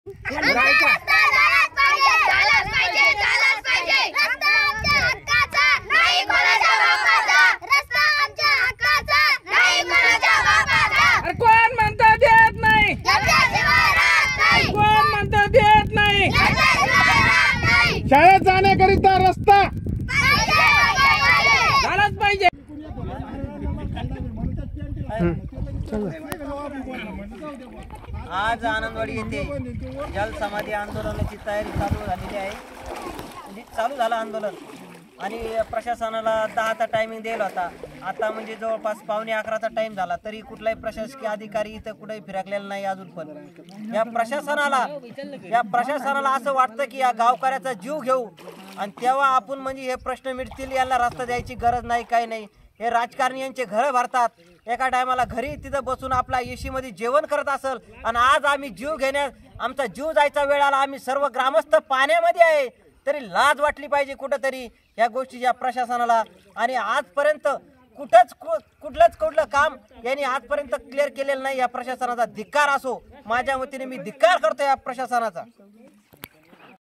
कोण म्हणतं देत नाही, कोण म्हणतं देत नाही. शाळेत जाण्याकरिता रस्ता झालाच पाहिजे. आज आनंदवाडी येथे जल समाधी आंदोलनाची तयारी चालू झालेली आहे. म्हणजे चालू झालं आंदोलन आणि प्रशासनाला 10चा टायमिंग दिला होता. आता म्हणजे जवळपास 11:15चा टाइम झाला तरी कुठलाही प्रशासकीय अधिकारी इथं कुठेही फिरकलेला नाही अजून. पण या प्रशासनाला असं वाटतं की या गावकऱ्याचा जीव घेऊ आणि तेव्हा आपण म्हणजे हे प्रश्न मिटतील, यांना रस्ता द्यायची गरज नाही, काही नाही. हे राजकारणी यांचे घरं भरतात. एका टायमाला घरी तिथं बसून आपला एसी मध्ये जेवण करत असेल आणि आज आम्ही जीव घेण्यास आमचा जीव जायचा वेळ आला, आम्ही सर्व ग्रामस्थ पाण्यामध्ये आहे, तरी लाज वाटली पाहिजे कुठंतरी या गोष्टीच्या प्रशासनाला. आणि आजपर्यंत कुठलं काम यांनी आजपर्यंत क्लिअर केलेलं नाही. या प्रशासनाचा धिक्कार असो, माझ्या वतीने मी धिक्कार करतो या प्रशासनाचा.